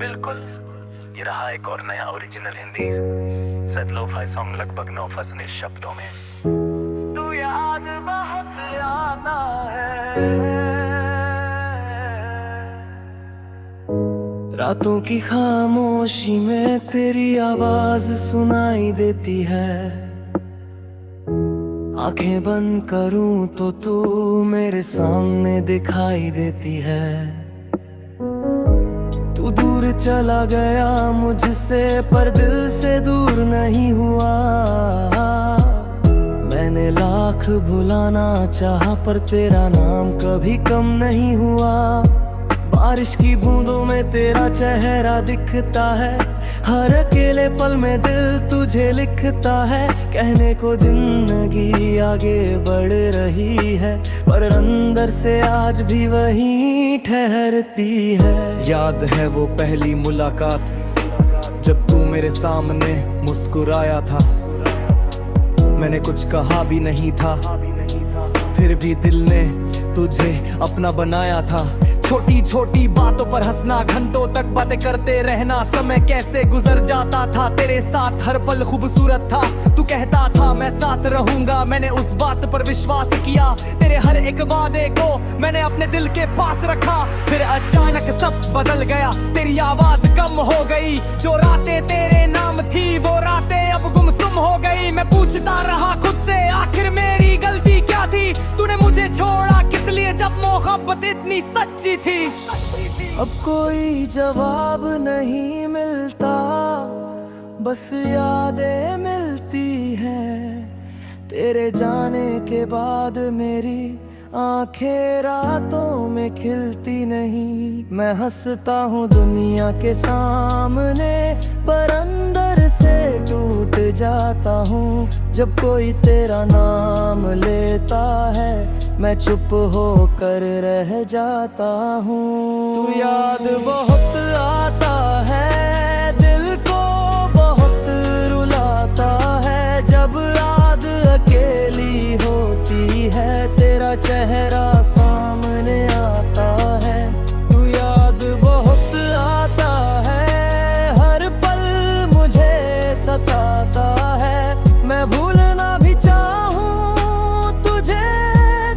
बिल्कुल। ये रहा एक और नया original Hindi sad lo-fi song, लगभग 9 फसने शब्दों में। तू याद बहुत आना है। रातों की खामोशी में तेरी आवाज सुनाई देती है। आंखें बंद करूं तो तू मेरे सामने दिखाई देती है। तू दूर चला गया मुझसे पर दिल से दूर नहीं हुआ। मैंने लाख भुलाना चाहा पर तेरा नाम कभी कम नहीं हुआ। बारिश की बूंदों में तेरा चेहरा दिखता है, हर अकेले पल में दिल तुझे लिखता है। कहने को जिंदगी आगे बढ़ रही है पर अंदर से आज भी वही ठहरती है। याद है वो पहली मुलाकात जब तू मेरे सामने मुस्कुराया था। मैंने कुछ कहा भी नहीं था, फिर भी दिल ने तुझे अपना बनाया था। छोटी छोटी बातों पर हंसना, घंटों तक बातें करते रहना, समय कैसे गुजर जाता था तेरे साथ। हर पल खूबसूरत था, तू कहता था मैं साथ रहूंगा। मैंने उस बात पर विश्वास किया, तेरे हर एक वादे को मैंने अपने दिल के पास रखा। फिर अचानक सब बदल गया, तेरी आवाज कम हो गई। जो रातें तेरे नाम थी वो रातें अब गुमसुम हो गई। मैं पूछता रहा खुद से आखिर मेरी गलती क्या थी। तूने मुझे छोड़ा किस लिए जब मोहब्बत इतनी सच्ची थी। अब कोई जवाब नहीं मिलता, बस यादें मिलती हैं। तेरे जाने के बाद मेरी आंखें रातों में खिलती नहीं। मैं हंसता हूँ दुनिया के सामने पर अंदर से टूट जाता हूँ। जब कोई तेरा नाम लेता है मैं चुप होकर रह जाता हूँ। तू याद बहुत आता है, दिल को बहुत रुलाता है। जब याद अकेली होती है तेरा चेहरा सामने आता है। तू याद बहुत आता है, हर पल मुझे सताता है। मैं भूलना भी चाहूं तुझे,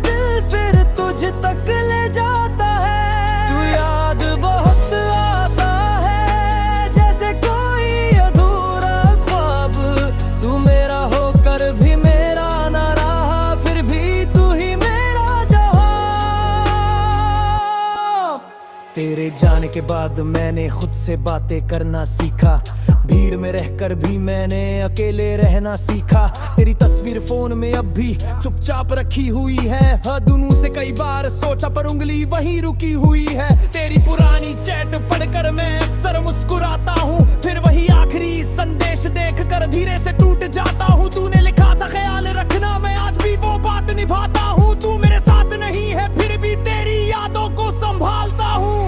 दिल फिर तुझ तक ले जाता है। तू याद बहुत आता है, जैसे कोई अधूरा ख्वाब। तू मेरा होकर भी मेरा ना रहा, फिर भी तू ही मेरा जहां। तेरे जाने के बाद मैंने खुद से बातें करना सीखा। भीड़ में रहकर भी मैंने अकेले रहना सीखा। तेरी तस्वीर फोन में अब भी चुपचाप रखी हुई है। दुनू से कई बार सोचा पर उंगली वहीं रुकी हुई है। तेरी पुरानी चैट पढ़कर मैं अक्सर मुस्कुराता हूँ, फिर वही आखिरी संदेश देखकर धीरे से टूट जाता हूँ। तूने लिखा था ख्याल रखना, मैं आज भी वो बात निभाता हूँ। तू मेरे साथ नहीं है फिर भी तेरी यादों को संभालता हूँ।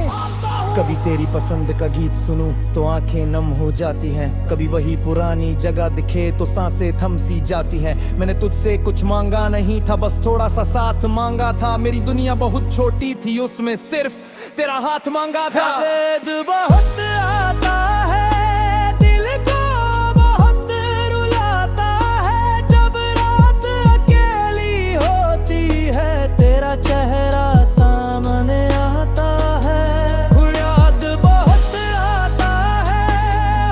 कभी तेरी पसंद का गीत सुनूं तो आंखें नम हो जाती हैं। कभी वही पुरानी जगह दिखे तो सांसें थम सी जाती हैं। मैंने तुझसे कुछ मांगा नहीं था, बस थोड़ा सा साथ मांगा था। मेरी दुनिया बहुत छोटी थी, उसमें सिर्फ तेरा हाथ मांगा था। बहुत आता है, दिल को बहुत रुलाता है। जब रात अकेली होती है तेरा चेहरा सामने आता है। याद बहुत आता है,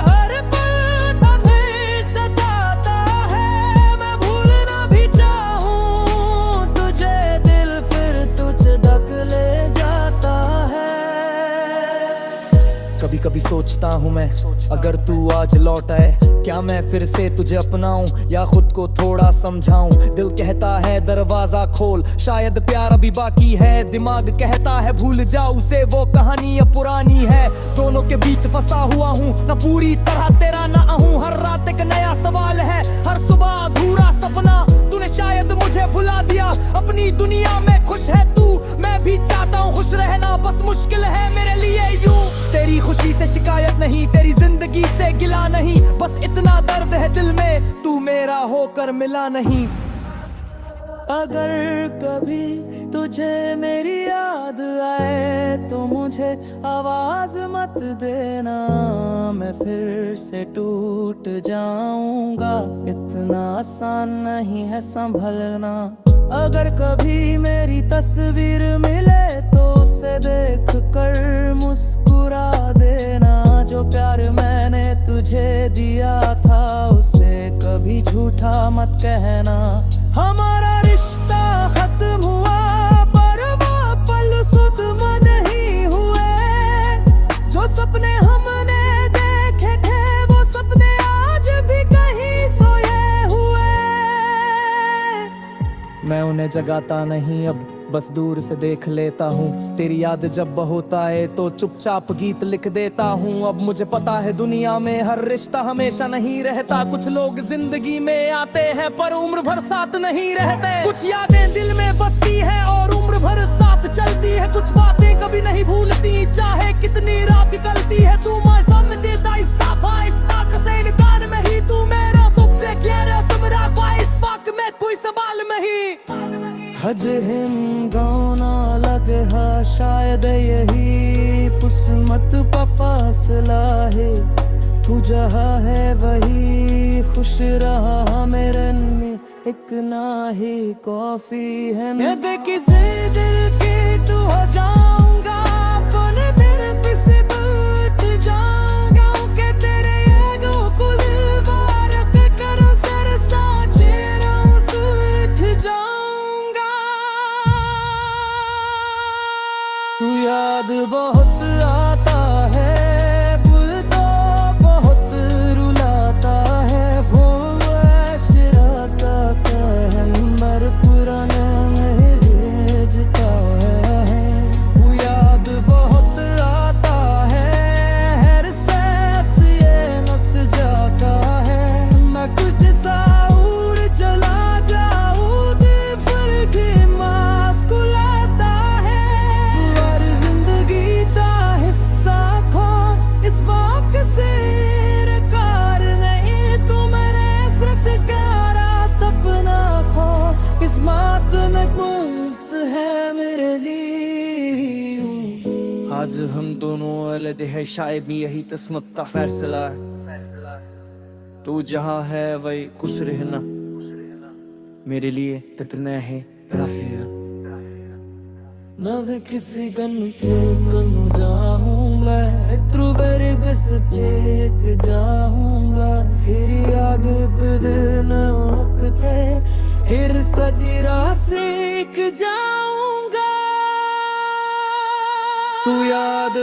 हर पल तभी सताता है। मैं भूलना भी चाहूं तुझे, दिल फिर तुझ तक ले जाता है। कभी कभी सोचता हूँ मैं, अगर तू आज लौट आए क्या मैं फिर से तुझे अपनाऊं या खुद को थोड़ा समझाऊं। दिल कहता है दरवाजा खोल, शायद प्यार अभी बाकी है। दिमाग कहता है भूल जा उसे, वो कहानी अब पुरानी है। दोनों के बीच फंसा हुआ हूँ, ना पूरी तरह तेरा ना हूँ। हर रात एक नया सवाल है, हर सुबह अधूरा सपना। तूने शायद मुझे भुला दिया, अपनी दुनिया में खुश है तू। मैं भी चाहता हूँ खुश रहना, बस मुश्किल है मेरे लिए यूं। तेरी खुशी से शिकायत नहीं, तेरी जिंदगी से गिला नहीं, बस इतना दर्द है दिल में, तू मेरा होकर मिला नहीं। अगर कभी तुझे मेरी याद आए तो मुझे आवाज मत देना, मैं फिर से टूट जाऊंगा, इतना आसान नहीं है संभलना। अगर कभी मेरी तस्वीर मिले तो उसे देख कर मुस्कुरा देना, जो प्यार मैंने तुझे दिया था उसे कभी झूठा मत कहना। हमारा रिश्ता खत्म हुआ पर वो पल सुधमा नहीं हुए, जो सपने हमने देखे थे वो सपने आज भी कहीं सोए हुए। मैं उन्हें जगाता नहीं अब, बस दूर से देख लेता हूँ। तेरी याद जब बहुत आए तो चुपचाप गीत लिख देता हूँ। अब मुझे पता है दुनिया में हर रिश्ता हमेशा नहीं रहता, कुछ लोग जिंदगी में आते हैं पर उम्र भर साथ नहीं रहते। कुछ यादें दिल में बसती है और उम्र भर साथ चलती है, कुछ बातें कभी नहीं भूलती चाहे कितनी रात निकलती है। तू मौसम देता इस कान में ही, तू मेरा सुख से क्या रस्म रखा इस फाक में कोई सवाल नहीं। हज हिम गाना लगे हा शायद यही किस्मत का फासला है, तू जहाँ है वही खुश रहा मेरे में, एक ना ही कॉफी है। मैं किसी दिल की तू हो जाऊंगा, अपने फिर किसी बुत जाऊंगा के तेरे एगो को दिलवार के करो सर साचे रहूं सूठ जाऊंगा। तू याद बहुत आता है, बुल तो बहुत रुलाता है, वो शराता का है नंबर पुराना में भेजता है। तू याद बहुत आता है, हर सांस ये नस जाता है, मैं कुछ सा उड़ चला जाऊं दिल की मुस्कुराता है। हर जिंदगी का हिस्सा खो इस वक्त से इनकार नहीं, तू मेरे असर से प्यारा सपना खो इस बात में कुछ है मेरे लिए। आज हम दोनों अलग है, शायद यही किस्मत का फैसला है। तू जहाँ है वही खुश रहना, मेरे लिए कितना है काफी है। मैं किसी गन के कनु जाऊंगा, इत्रु बरग सचेत जाऊंगा, हिरी आग बदन वक्त हिर सजरा सीख जाऊंगा। तू याद